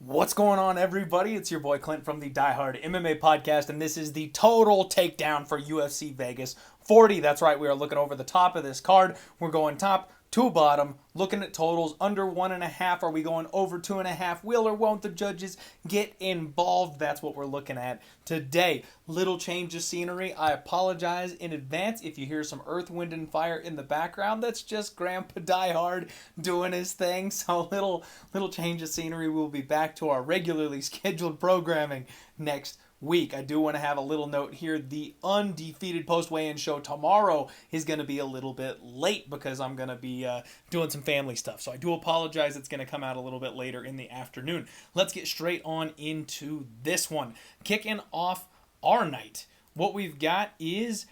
What's going on, everybody? It's your boy Clint from the Die Hard MMA podcast, and this is the Total Takedown for UFC Vegas 40. That's right, we are looking over the top of this card. We're going top to bottom, looking at totals under 1.5. Are we going over 2.5? Will or won't the judges get involved? That's what we're looking at today. Little change of scenery. I apologize in advance if you hear some earth, wind, and fire in the background. That's just Grandpa Die Hard doing his thing. So little change of scenery. We'll be back to our regularly scheduled programming next week. I do want to have a little note here. The undefeated post-weigh-in show tomorrow is going to be a little bit late because I'm going to be doing some family stuff. So I do apologize. It's going to come out a little bit later in the afternoon. Let's get straight on into this one. Kicking off our night, what we've got is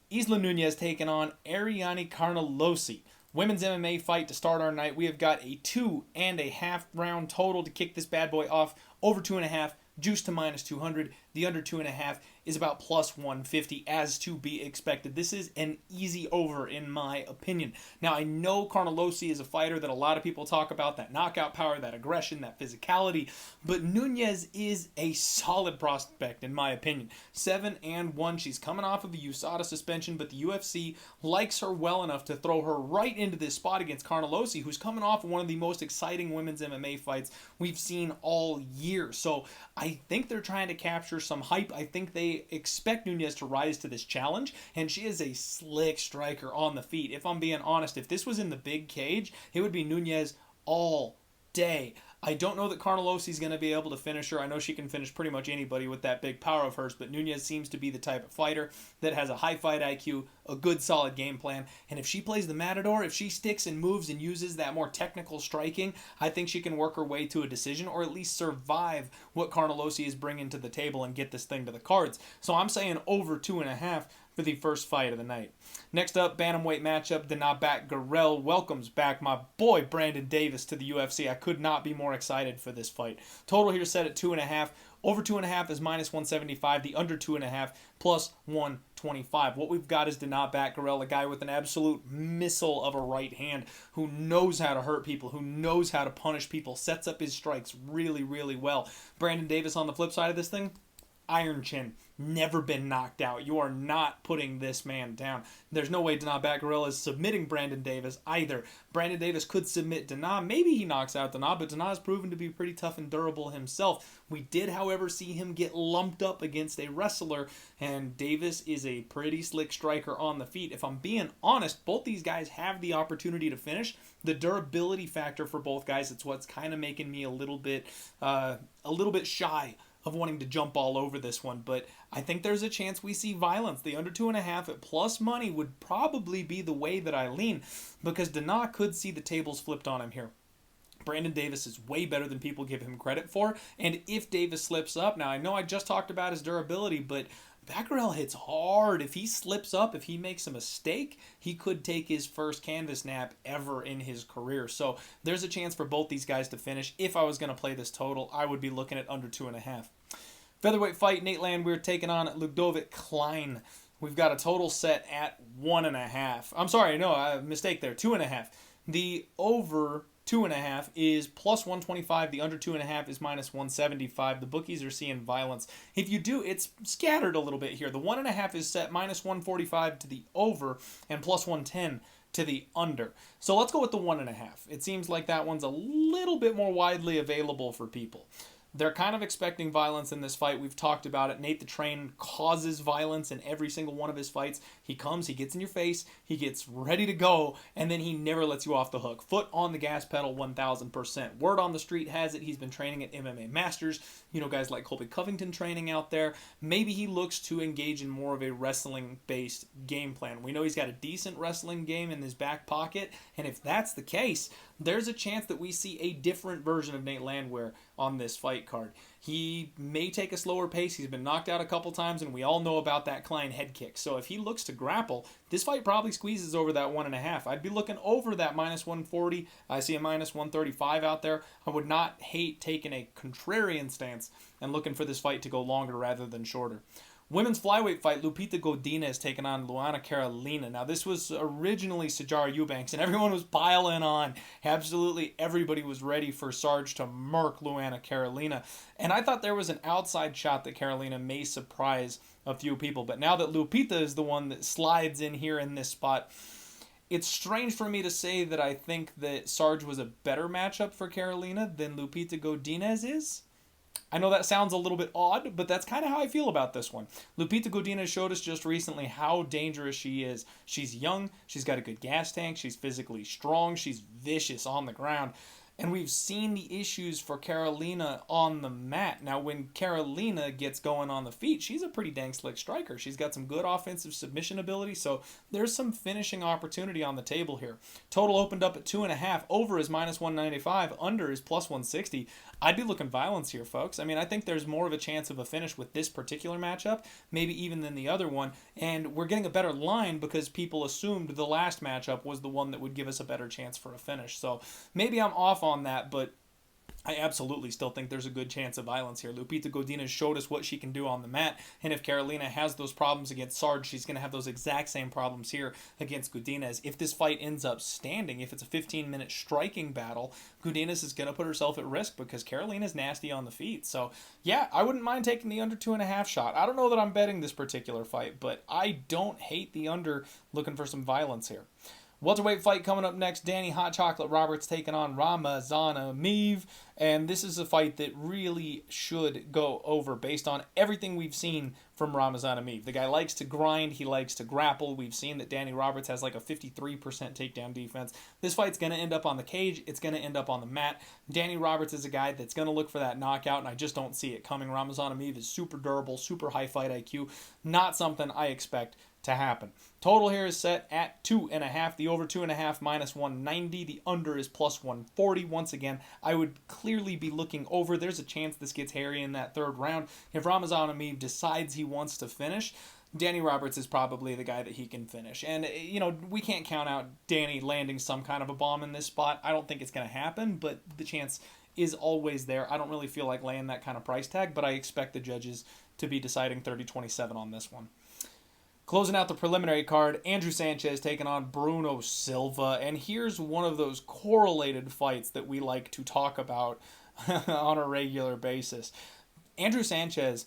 Isla Nunes taking on Ariane Carnelossi. Women's MMA fight to start our night. We have got a 2.5 round total to kick this bad boy off. Over 2.5. Juice to minus 200. The under 2.5 is about plus 150, as to be expected. This is an easy over in my opinion. Now, I know Carnelossi is a fighter that a lot of people talk about, that knockout power, that aggression, that physicality, but Nunes is a solid prospect in my opinion. 7-1. She's coming off of a USADA suspension, but the UFC likes her well enough to throw her right into this spot against Carnelossi, who's coming off of one of the most exciting women's MMA fights we've seen all year. So I think they're trying to capture some hype. I think they expect Nunes to rise to this challenge, and she is a slick striker on the feet. If I'm being honest, if this was in the big cage, it would be Nunes all day. I don't know that Carnelossi is going to be able to finish her. I know she can finish pretty much anybody with that big power of hers, but Nunes seems to be the type of fighter that has a high fight IQ, a good solid game plan, and if she plays the Matador, if she sticks and moves and uses that more technical striking, I think she can work her way to a decision, or at least survive what Carnelossi is bringing to the table and get this thing to the cards. So I'm saying over 2.5 for the first fight of the night. Next up, bantamweight matchup. Danabat Gurel welcomes back my boy Brandon Davis to the UFC. I could not be more excited for this fight. Total here set at 2.5. Over 2.5 is minus 175. The under 2.5 plus 125. What we've got is Danabat Gurel, a guy with an absolute missile of a right hand, who knows how to hurt people, who knows how to punish people, sets up his strikes really, really well. Brandon Davis on the flip side of this thing, iron chin, never been knocked out. You are not putting this man down. There's no way Danabat Gurel is submitting Brandon Davis either. Brandon Davis could submit Dana. Maybe he knocks out Dana, but Dana has proven to be pretty tough and durable himself. We did, however, see him get lumped up against a wrestler, and Davis is a pretty slick striker on the feet. If I'm being honest, both these guys have the opportunity to finish. The durability factor for both guys, it's what's kind of making me a little bit shy of wanting to jump all over this one, but I think there's a chance we see violence. The under 2.5 at plus money would probably be the way that I lean, because Dana could see the tables flipped on him here. Brandon Davis is way better than people give him credit for, and if Davis slips up, now I know I just talked about his durability, but Gurel hits hard. If he slips up, if he makes a mistake, he could take his first canvas nap ever in his career. So there's a chance for both these guys to finish. If I was going to play this total, I would be looking at under 2.5. Featherweight fight, Nate Landwehr taking on Ludovic Klein. We've got a total set at 1.5. I'm sorry, no, mistake there, 2.5. The over 2.5 is plus 125. The under 2.5 is minus 175. The bookies are seeing violence. If you do, it's scattered a little bit here. The 1.5 is set minus 145 to the over and plus 110 to the under. So let's go with the 1.5. It seems like that one's a little bit more widely available for people. They're kind of expecting violence in this fight. We've talked about it. Nate the Train causes violence in every single one of his fights. He comes, he gets in your face, he gets ready to go, and then he never lets you off the hook. Foot on the gas pedal 1,000%. Word on the street has it he's been training at MMA Masters. You know, guys like Colby Covington training out there. Maybe he looks to engage in more of a wrestling-based game plan. We know he's got a decent wrestling game in his back pocket, and if that's the case, there's a chance that we see a different version of Nate Landwehr on this fight card. He may take a slower pace. He's been knocked out a couple times, and we all know about that Klein head kick. So if he looks to grapple, this fight probably squeezes over that 1.5. I'd be looking over that minus 140. I see a minus 135 out there. I would not hate taking a contrarian stance and looking for this fight to go longer rather than shorter. Women's flyweight fight, Lupita Godinez taking on Luana Carolina. Now, this was originally Sijara Eubanks, and everyone was piling on. Absolutely everybody was ready for Sarge to murk Luana Carolina. And I thought there was an outside shot that Carolina may surprise a few people. But now that Lupita is the one that slides in here in this spot, it's strange for me to say that I think that Sarge was a better matchup for Carolina than Lupita Godinez is. I know that sounds a little bit odd, but that's kind of how I feel about this one. Lupita Godinez showed us just recently how dangerous she is. She's young, she's got a good gas tank, she's physically strong, she's vicious on the ground. And we've seen the issues for Carolina on the mat. Now, when Carolina gets going on the feet, she's a pretty dang slick striker. She's got some good offensive submission ability, so there's some finishing opportunity on the table here. Total opened up at 2.5. Over is -195. Under is +160. I'd be looking violence here, folks. I mean, I think there's more of a chance of a finish with this particular matchup, maybe even than the other one. And we're getting a better line because people assumed the last matchup was the one that would give us a better chance for a finish. So maybe I'm off on that, but I absolutely still think there's a good chance of violence here. Lupita Godinez showed us what she can do on the mat, and if Carolina has those problems against Sarge, she's going to have those exact same problems here against Godinez. If this fight ends up standing, if it's a 15-minute striking battle, Godinez is going to put herself at risk because Carolina's nasty on the feet. So, yeah, I wouldn't mind taking the under 2.5 shot. I don't know that I'm betting this particular fight, but I don't hate the under looking for some violence here. Welterweight fight coming up next. Danny Hot Chocolate Roberts taking on Ramazan Emeev. And this is a fight that really should go over based on everything we've seen from Ramazan Emeev. The guy likes to grind. He likes to grapple. We've seen that Danny Roberts has like a 53% takedown defense. This fight's going to end up on the cage. It's going to end up on the mat. Danny Roberts is a guy that's going to look for that knockout, and I just don't see it coming. Ramazan Emeev is super durable, super high fight IQ. Not something I expect to happen. Total here is set at 2.5. The over 2.5 -190. The under is +140. Once again, I would clearly be looking over. There's a chance this gets hairy in that third round. If Ramazan Emeev decides he wants to finish, Danny Roberts is probably the guy that he can finish. And, you know, we can't count out Danny landing some kind of a bomb in this spot. I don't think it's going to happen, but the chance is always there. I don't really feel like laying that kind of price tag, but I expect the judges to be deciding 30-27 on this one. Closing out the preliminary card, Andrew Sanchez taking on Bruno Silva. And here's one of those correlated fights that we like to talk about on a regular basis. Andrew Sanchez,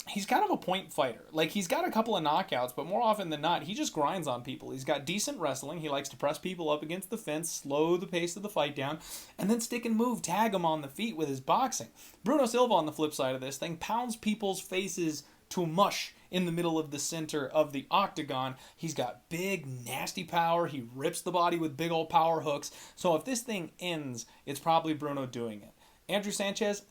he's kind of a point fighter. Like, he's got a couple of knockouts, but more often than not, he just grinds on people. He's got decent wrestling. He likes to press people up against the fence, slow the pace of the fight down, and then stick and move, tag them on the feet with his boxing. Bruno Silva, on the flip side of this thing, pounds people's faces to mush in the middle of the center of the octagon. He's got big, nasty power. He rips the body with big old power hooks. So if this thing ends, it's probably Bruno doing it. Andrew Sanchez,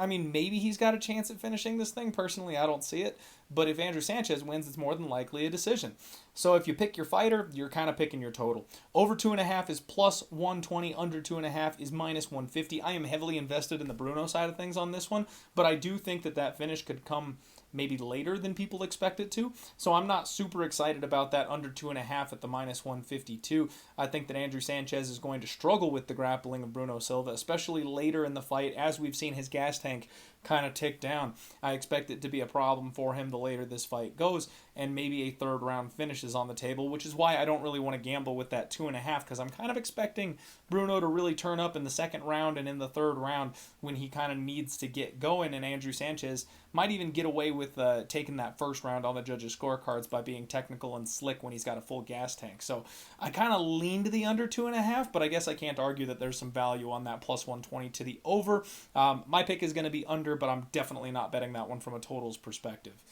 maybe he's got a chance at finishing this thing. Personally, I don't see it. But if Andrew Sanchez wins, it's more than likely a decision. So if you pick your fighter, you're kind of picking your total. Over 2.5 is +120. Under 2.5 is -150. I am heavily invested in the Bruno side of things on this one, but I do think that finish could come maybe later than people expect it to. So I'm not super excited about that under 2.5 at the -152. I think that Andrew Sanchez is going to struggle with the grappling of Bruno Silva, especially later in the fight, as we've seen his gas tank kind of tick down. I expect it to be a problem for him the later this fight goes, and maybe a third round finish is on the table, which is why I don't really want to gamble with that 2.5, because I'm kind of expecting Bruno to really turn up in the second round and in the third round when he kind of needs to get going, and Andrew Sanchez might even get away with taking that first round on the judges' scorecards by being technical and slick when he's got a full gas tank. So I kind of lean to the under 2.5, but I guess I can't argue that there's some value on that +120 to the over. My pick is going to be under, but I'm definitely not betting that one from a totals perspective.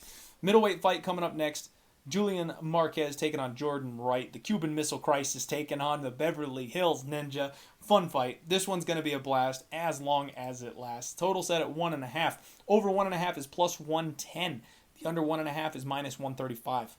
Middleweight fight coming up next. Julian Marquez taking on Jordan Wright. The Cuban Missile Crisis taking on the Beverly Hills Ninja. Fun fight. This one's going to be a blast as long as it lasts. Total set at 1.5. Over 1.5 is +110. The under 1.5 is -135.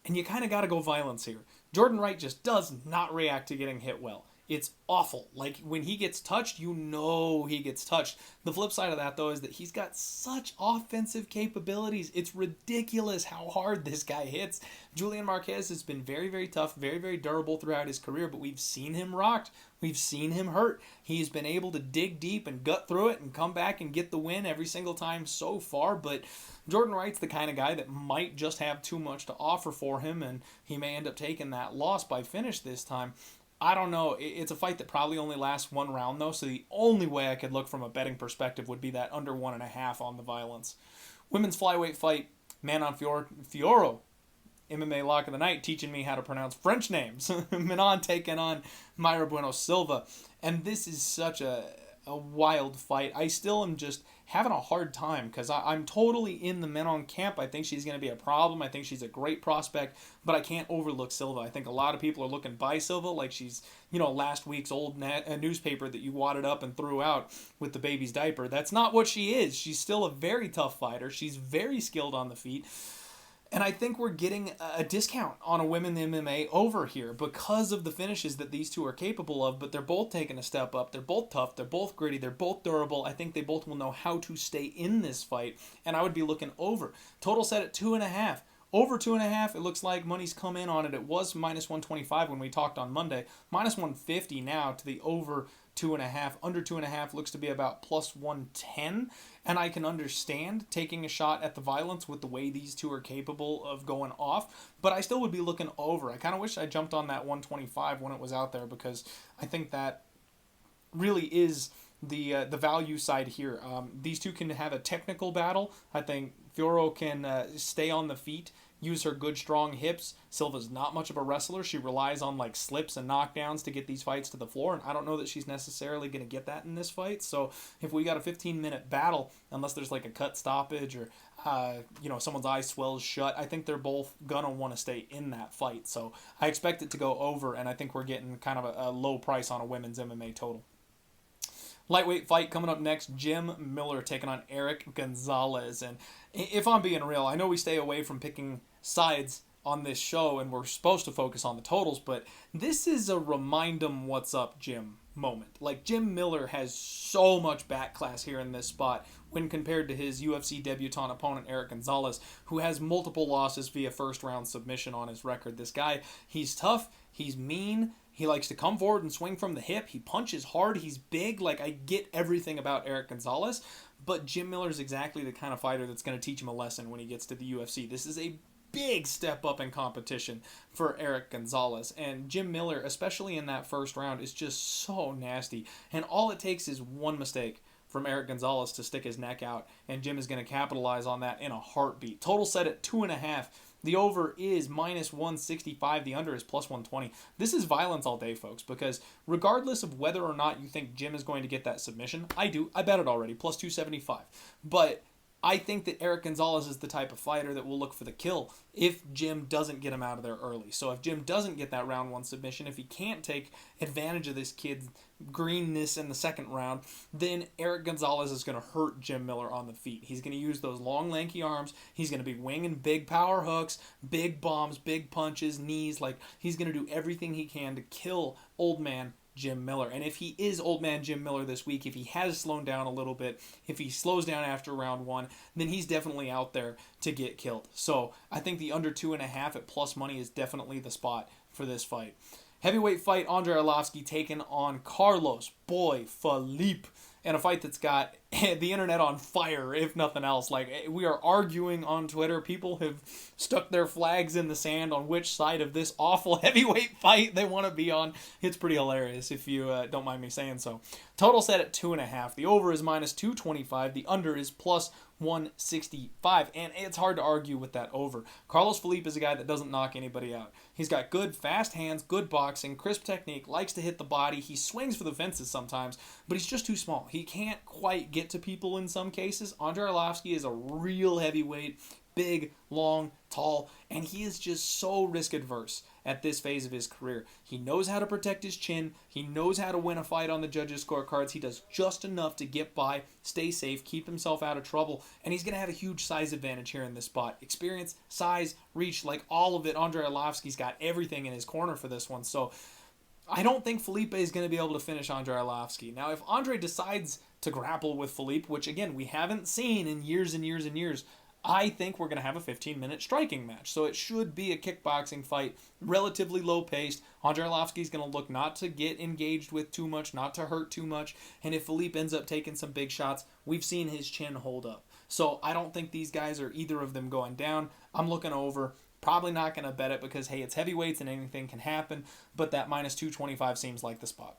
And you kind of got to go violence here. Jordan Wright just does not react to getting hit well. it's awful. Like, when he gets touched, you know he gets touched. The flip side of that, though, is that he's got such offensive capabilities. It's ridiculous how hard this guy hits. Julian Marquez has been very, very tough, very, very durable throughout his career, but we've seen him rocked. We've seen him hurt. He's been able to dig deep and gut through it and come back and get the win every single time so far, but Jordan Wright's the kind of guy that might just have too much to offer for him, and he may end up taking that loss by finish this time. I don't know. It's a fight that probably only lasts one round, though, so the only way I could look from a betting perspective would be that under 1.5 on the violence. Women's flyweight fight, Manon Fiorot, MMA lock of the night, teaching me how to pronounce French names. Manon taking on Mayra Bueno Silva. And this is such a wild fight. I still am just having a hard time because I'm totally in the Manon camp. I think she's going to be a problem. I think she's a great prospect, but I can't overlook Silva. I think a lot of people are looking by Silva like she's, last week's old newspaper that you wadded up and threw out with the baby's diaper. That's not what she is. She's still a very tough fighter. She's very skilled on the feet. And I think we're getting a discount on a women's MMA over here because of the finishes that these two are capable of, but they're both taking a step up. They're both tough. They're both gritty. They're both durable. I think they both will know how to stay in this fight, and I would be looking over. Total set at 2.5. Over 2.5, it looks like money's come in on it. It was minus 125 when we talked on Monday. Minus 150 now to the over 2.5. Under 2.5 looks to be about plus 110. And I can understand taking a shot at the violence with the way these two are capable of going off. But I still would be looking over. I kind of wish I jumped on that 125 when it was out there because I think that really is the value side here. These two can have a technical battle. I think Fiorot can stay on the feet, use her good strong hips. Silva's not much of a wrestler. She relies on like slips and knockdowns to get these fights to the floor, and I don't know that she's necessarily going to get that in this fight. So if we got a 15-minute battle, unless there's like a cut stoppage or someone's eye swells shut, I think they're both gonna want to stay in that fight. So I expect it to go over, and I think we're getting kind of a low price on a women's MMA total. Lightweight fight coming up next, Jim Miller taking on Erick Gonzalez. And if I'm being real, I know we stay away from picking sides on this show and we're supposed to focus on the totals, but this is a remind 'em what's up Jim moment. Like, Jim Miller has so much back class here in this spot when compared to his UFC debutant opponent Erick Gonzalez, who has multiple losses via first round submission on his record. This guy, he's tough, he's mean, he likes to come forward and swing from the hip. He punches hard. He's big. Like, I get everything about Erick Gonzalez, but Jim Miller's exactly the kind of fighter that's going to teach him a lesson when he gets to the UFC. This is a big step up in competition for Erick Gonzalez. And Jim Miller, especially in that first round, is just so nasty. And all it takes is one mistake from Erick Gonzalez to stick his neck out, and Jim is going to capitalize on that in a heartbeat. Total set at 2.5. The over is minus 165. The under is plus 120. This is violence all day, folks, because regardless of whether or not you think Jim is going to get that submission, I do. I bet it already, plus 275. But I think that Erick Gonzalez is the type of fighter that will look for the kill if Jim doesn't get him out of there early. So if Jim doesn't get that round one submission, if he can't take advantage of this kid's greenness in the second round, then Erick Gonzalez is going to hurt Jim Miller on the feet. He's going to use those long, lanky arms. He's going to be winging big power hooks, big bombs, big punches, knees. Like, he's going to do everything he can to kill old man Jim Miller. And if he is old man Jim Miller this week, if he has slowed down a little bit, if he slows down after round one, then he's definitely out there to get killed. So I think the under 2.5 at plus money is definitely the spot for this fight. Heavyweight fight, Andrei Arlovski taking on Carlos Boy Felipe. And a fight that's got the internet on fire, if nothing else. Like, we are arguing on Twitter. People have stuck their flags in the sand on which side of this awful heavyweight fight they want to be on. It's pretty hilarious, if you don't mind me saying so. Total set at 2.5. The over is minus 225. The under is plus 165. And it's hard to argue with that over. Carlos Felipe is a guy that doesn't knock anybody out. He's got good, fast hands, good boxing, crisp technique, likes to hit the body. He swings for the fences sometimes, but he's just too small. He can't quite get to people in some cases. Andrei Arlovski is a real heavyweight, big, long, tall, and he is just so risk adverse at this phase of his career. He knows how to protect his chin. He knows how to win a fight on the judges' scorecards. He does just enough to get by, stay safe, keep himself out of trouble, and he's going to have a huge size advantage here in this spot. Experience, size, reach, like all of it. Andrei Arlovski's got everything in his corner for this one. So I don't think Felipe is going to be able to finish Andrei Arlovski. Now, if Andrei decides to grapple with Felipe, which again we haven't seen in years and years and years, I think we're going to have a 15-minute striking match. So it should be a kickboxing fight, relatively low paced. Andrei Arlovski is going to look not to get engaged with too much, not to hurt too much. And if Felipe ends up taking some big shots, we've seen his chin hold up. So I don't think these guys are either of them going down. I'm looking over. Probably not going to bet it because, hey, it's heavyweights and anything can happen. But that minus 225 seems like the spot.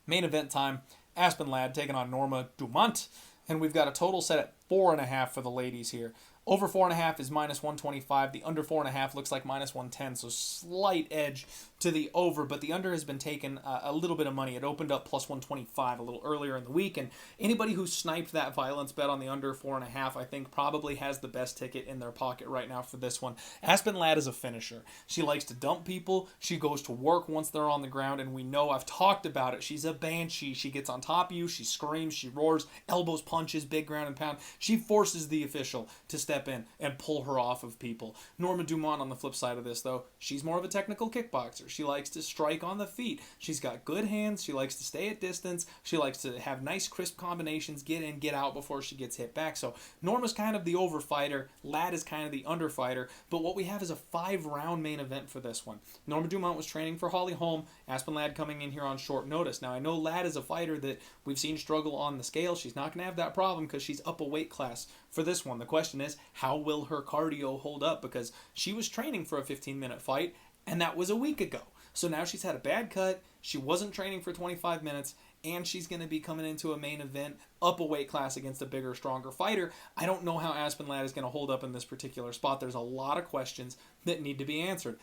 Main event time. Aspen Lad taking on Norma Dumont. And we've got a total set at 4.5 for the ladies here. Over 4.5 is minus 125. The under 4.5 looks like minus 110. So slight edge to the over, but the under has been taking a little bit of money. It opened up plus 125 a little earlier in the week, and anybody who sniped that violence bet on the under 4.5, I think probably has the best ticket in their pocket right now for this one. Aspen Ladd is a finisher. She likes to dump people. She goes to work once they're on the ground, and we know, I've talked about it, she's a banshee. She gets on top of you, she screams, she roars, elbows, punches, big ground and pound. She forces the official to step in and pull her off of people. Norma Dumont on the flip side of this, though, she's more of a technical kickboxer. She likes to strike on the feet. She's got good hands. She likes to stay at distance. She likes to have nice, crisp combinations, get in, get out before she gets hit back. So Norma's kind of the over fighter. Ladd is kind of the under fighter. But what we have is a 5-round main event for this one. Norma Dumont was training for Holly Holm. Aspen Ladd coming in here on short notice. Now, I know Ladd is a fighter that we've seen struggle on the scale. She's not going to have that problem because she's up a weight class for this one. The question is, how will her cardio hold up? Because she was training for a 15-minute fight, and that was a week ago. So now she's had a bad cut, she wasn't training for 25 minutes, and she's going to be coming into a main event up a weight class against a bigger, stronger fighter. I don't know how Aspen Ladd is going to hold up in this particular spot. There's a lot of questions that need to be answered.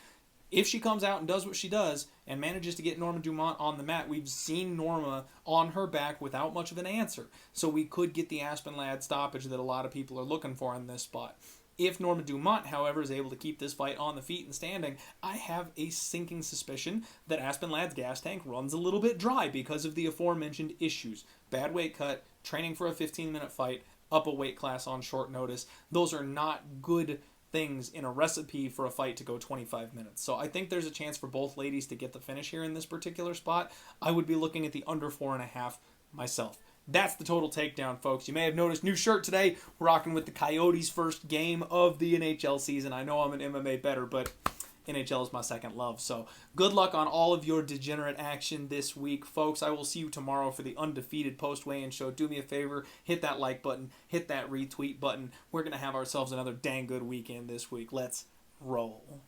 If she comes out and does what she does and manages to get Norma Dumont on the mat, we've seen Norma on her back without much of an answer. So we could get the Aspen Ladd stoppage that a lot of people are looking for in this spot. If Norma Dumont, however, is able to keep this fight on the feet and standing, I have a sinking suspicion that Aspen Ladd's gas tank runs a little bit dry because of the aforementioned issues. Bad weight cut, training for a 15-minute fight, up a weight class on short notice. Those are not good things in a recipe for a fight to go 25 minutes. So I think there's a chance for both ladies to get the finish here in this particular spot. I would be looking at the under 4.5 myself. That's the Total Takedown, folks. You may have noticed new shirt today. We're rocking with the Coyotes' first game of the NHL season. I know I'm an MMA bettor, but NHL is my second love. So good luck on all of your degenerate action this week, folks. I will see you tomorrow for the undefeated post-weigh-in show. Do me a favor, hit that like button, hit that retweet button. We're going to have ourselves another dang good weekend this week. Let's roll.